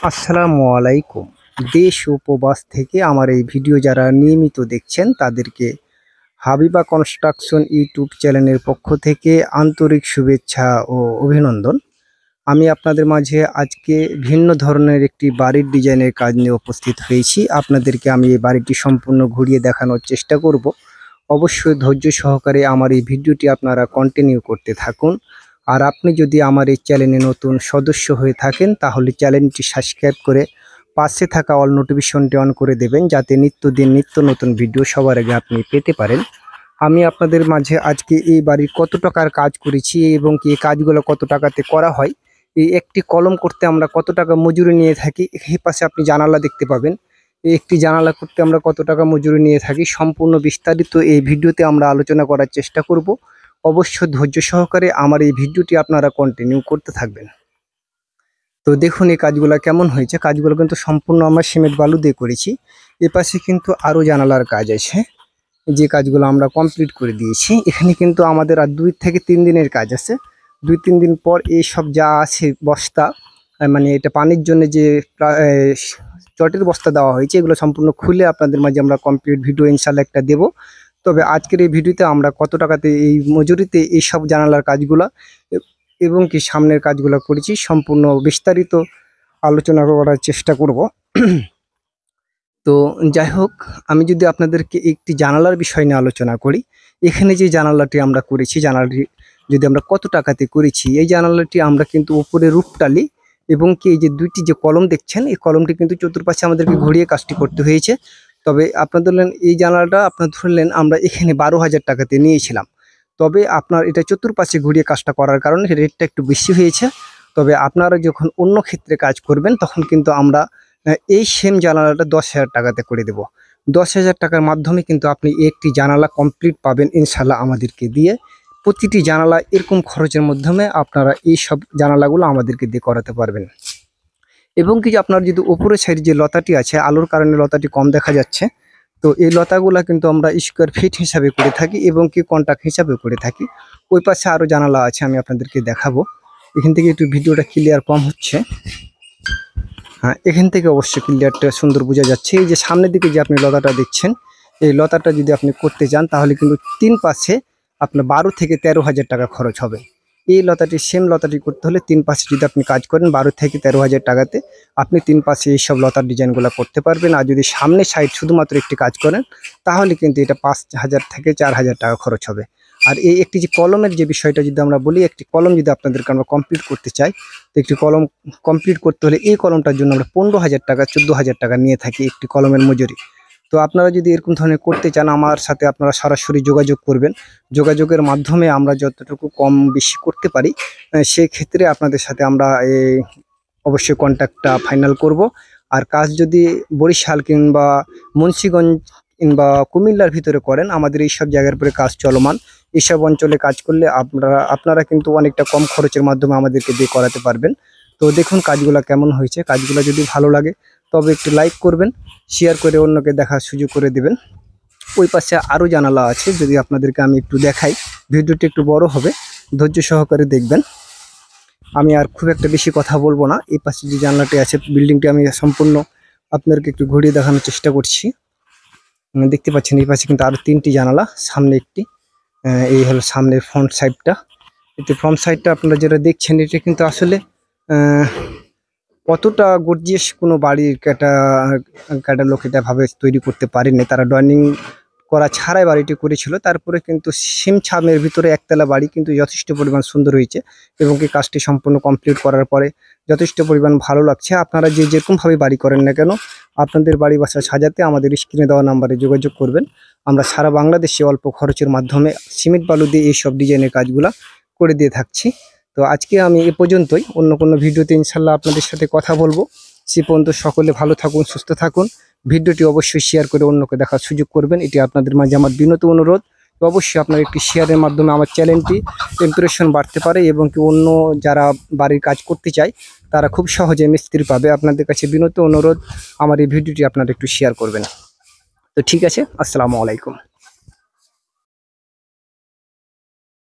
আসসালামু আলাইকুম। দেশ ও প্রবাস থেকে আমার এই ভিডিও যারা নিয়মিত দেখছেন তাদেরকে হাবিবা কনস্ট্রাকশন ইউটিউব চ্যানেলের পক্ষ থেকে আন্তরিক শুভেচ্ছা ও অভিনন্দন। আমি আপনাদের মাঝে আজকে ভিন্ন ধরনের একটি বাড়ির ডিজাইনের কাজ নিয়ে উপস্থিত হয়েছি। আপনাদেরকে আমি এই বাড়িটি সম্পূর্ণ ঘুরিয়ে দেখানোর চেষ্টা করব। অবশ্যই ধৈর্য সহকারে আমার এই ভিডিওটি আপনারা কন্টিনিউ করতে থাকুন। আর আপনি যদি আমার এই চ্যানেলে নতুন সদস্য হয়ে থাকেন তাহলে চ্যানেলটি সাবস্ক্রাইব করে পাশে থাকা অল নোটিফিকেশনটি অন করে দেবেন, যাতে নিত্যদিন নিত্য নতুন ভিডিও সবার আগে আপনি পেতে পারেন। আমি আপনাদের মাঝে আজকে এই বাড়ির কত টাকার কাজ করেছি এবং কি এই কাজগুলো কত টাকাতে করা হয়, এই একটি কলম করতে আমরা কত টাকা মজুরি নিয়ে থাকি, এই পাশে আপনি জানালা দেখতে পাবেন, এই একটি জানালা করতে আমরা কত টাকা মজুরি নিয়ে থাকি, সম্পূর্ণ বিস্তারিত এই ভিডিওতে আমরা আলোচনা করার চেষ্টা করব। অবশ্য ধৈর্য সহকারে আমার এই ভিডিওটি আপনারা কন্টিনিউ করতে থাকবেন। তো দেখুন এই কাজগুলো কেমন হয়েছে। কাজগুলো কিন্তু সম্পূর্ণ আমরা সিমেন্ট বালু দিয়ে করেছি। এপাশে কিন্তু আরও জানালার কাজ আছে, যে কাজগুলো আমরা কমপ্লিট করে দিয়েছি। এখানে কিন্তু আমাদের আর 2 থেকে 3 দিনের কাজ আছে। 2-3 দিন পর এই সব যা আছে বস্তা, মানে এটা পানির জন্য যে চটের বস্তা দেওয়া হয়েছে, এগুলো সম্পূর্ণ খুলে আপনাদের মাঝে আমরা কমপ্লিট ভিডিও ইনশাল্লাহ একটা দেবো। তবে আজকের এই ভিডিওতে আমরা কত টাকাতে এই মজুরিতে এই সব জানালার কাজগুলা এবং কি সামনের কাজগুলো করেছি সম্পূর্ণ বিস্তারিত আলোচনা করার চেষ্টা করব। তো যাই হোক, আমি যদি আপনাদেরকে একটি জানালার বিষয় নিয়ে আলোচনা করি, এখানে যে জানালাটি আমরা করেছি, জানালাটি যদি আমরা কত টাকাতে করেছি, এই জানালাটি আমরা কিন্তু উপরে রূপটালি এবং কি এই যে 2টি যে কলম দেখছেন, এই কলমটি কিন্তু চতুর্পাশে আমাদেরকে ঘুরিয়ে কাজটি করতে হয়েছে। তবে আপনার ধরলেন এই জানালাটা আপনার ধরলেন আমরা এখানে 12,000 টাকাতে নিয়েছিলাম। তবে আপনার এটা চতুর্পাশে ঘুরিয়ে কাজটা করার কারণে রেটটা একটু বেশি হয়েছে। তবে আপনারা যখন অন্য ক্ষেত্রে কাজ করবেন তখন কিন্তু আমরা এই সেম জানালাটা 10,000 টাকাতে করে দেব। 10,000 টাকার মাধ্যমে কিন্তু আপনি একটি জানালা কমপ্লিট পাবেন ইনশাল্লাহ আমাদেরকে দিয়ে। প্রতিটি জানালা এরকম খরচের মাধ্যমে আপনারা এই সব জানালাগুলো আমাদেরকে দিয়ে করাতে পারবেন। এবং কি আপনার যদি উপরের সাইডে যে লতাটি আছে, আলোর কারণে লতাটি কম দেখা যাচ্ছে, তো এই লতাগুলা কিন্তু আমরা স্কোয়ার ফিট হিসাবে করে থাকি এবং কি কন্ট্রাক্ট হিসাবে করে থাকি। ওই পাশে আরও জানালা আছে, আমি আপনাদেরকে দেখাবো। এখান থেকে একটু ভিডিওটা ক্লিয়ার কম হচ্ছে। হ্যাঁ, এখান থেকে অবশ্যই ক্লিয়ারটা সুন্দর বোঝা যাচ্ছে। এই যে সামনের দিকে যে আপনি লতাটা দেখছেন, এই লতাটা যদি আপনি করতে চান তাহলে কিন্তু 3 পাশে আপনার 12 থেকে 13,000 টাকা খরচ হবে। এই লতাটি সেম লতাটি করতে হলে 3 পাশে যদি আপনি কাজ করেন 12 থেকে 13,000 টাকাতে আপনি 3 পাশে এইসব লতার ডিজাইনগুলো করতে পারবেন। আর যদি সামনে সাইড শুধুমাত্র একটি কাজ করেন তাহলে কিন্তু এটা 5,000 থেকে 4,000 টাকা খরচ হবে। আর এই একটি যে কলমের যে বিষয়টা যদি আমরা বলি, একটি কলম যদি আপনাদেরকে আমরা কমপ্লিট করতে চাই, তো একটি কলম কমপ্লিট করতে হলে এই কলমটার জন্য আমরা 15,000 টাকা 14,000 টাকা নিয়ে থাকি একটি কলমের মজুরি। তো আপনারা যদি এরকম ধরনের করতে চান আমার সাথে আপনারা সরাসরি যোগাযোগ করবেন। যোগাযোগের মাধ্যমে আমরা যতটুকু কম বেশি করতে পারি সেই ক্ষেত্রে আপনাদের সাথে আমরা অবশ্যই কন্ট্যাক্টটা ফাইনাল করব। আর কাজ যদি বরিশাল কিংবা মুন্সিগঞ্জ কিংবা কুমিল্লার ভিতরে করেন, আমাদের এইসব জায়গার উপরে কাজ চলমান, এইসব অঞ্চলে কাজ করলে আপনারা কিন্তু অনেকটা কম খরচের মাধ্যমে আমাদেরকে দিয়ে করাতে পারবেন। তো দেখুন কাজগুলো কেমন হয়েছে। কাজগুলো যদি ভালো লাগে তবে একটু লাইক করবেন, শেয়ার করে অন্যকে দেখার সুযোগ করে দেবেন। ওই পাশে আরও জানালা আছে, যদি আপনাদেরকে আমি একটু দেখাই, ভিডিওটি একটু বড় হবে, ধৈর্য সহকারে দেখবেন। আমি আর খুব একটা বেশি কথা বলবো না। এই পাশে যে জানলাটি আছে, বিল্ডিংটি আমি সম্পূর্ণ আপনাদেরকে একটু ঘুরিয়ে দেখানোর চেষ্টা করছি। দেখতে পাচ্ছেন এই পাশে কিন্তু আরও 3টি জানালা, সামনে একটি, এই হলো সামনের ফ্রন্ট সাইডটা। এতে ফ্রন্ট সাইডটা আপনারা যেটা দেখছেন এটা কিন্তু আসলে কতটা গর্জিয়াস কোনো বাড়ির ক্যাটালগ এটা ভাবে তৈরি করতে পারেনি। তারা ড্রয়িং করা ছাড়াই বাড়িটি করেছিল। তারপরে কিন্তু সিমছামের ভিতরে একতলা বাড়ি কিন্তু যথেষ্ট পরিমাণ সুন্দর হয়েছে এবং এই কাজটি সম্পূর্ণ কমপ্লিট করার পরে যথেষ্ট পরিমাণ ভালো লাগছে। আপনারা যে যেরকমভাবে বাড়ি করেন না কেন, আপনাদের বাড়ি বাসা সাজাতে আমাদের স্ক্রিনে দেওয়া নাম্বারে যোগাযোগ করবেন। আমরা সারা বাংলাদেশে অল্প খরচের মাধ্যমে সিমেন্ট বালু দিয়ে এইসব ডিজাইনের কাজগুলো করে দিয়ে থাকছি। তো আজকে আমি এ পর্যন্তই। অন্য কোনো ভিডিওতে ইনশাল্লাহ আপনাদের সাথে কথা বলবো। সে পর্যন্ত সকলে ভালো থাকুন, সুস্থ থাকুন। ভিডিওটি অবশ্যই শেয়ার করে অন্যকে দেখার সুযোগ করবেন, এটি আপনাদের মাঝে আমার বিনত অনুরোধ। তো অবশ্যই আপনার একটি শেয়ারের মাধ্যমে আমার চ্যানেলটি ইমপ্রেশন বাড়তে পারে এবং কি অন্য যারা বাড়ির কাজ করতে চায় তারা খুব সহজে মিস্ত্রি পাবে। আপনাদের কাছে বিনত অনুরোধ আমার এই ভিডিওটি আপনারা একটু শেয়ার করবেন। তো ঠিক আছে, আসসালামু আলাইকুম।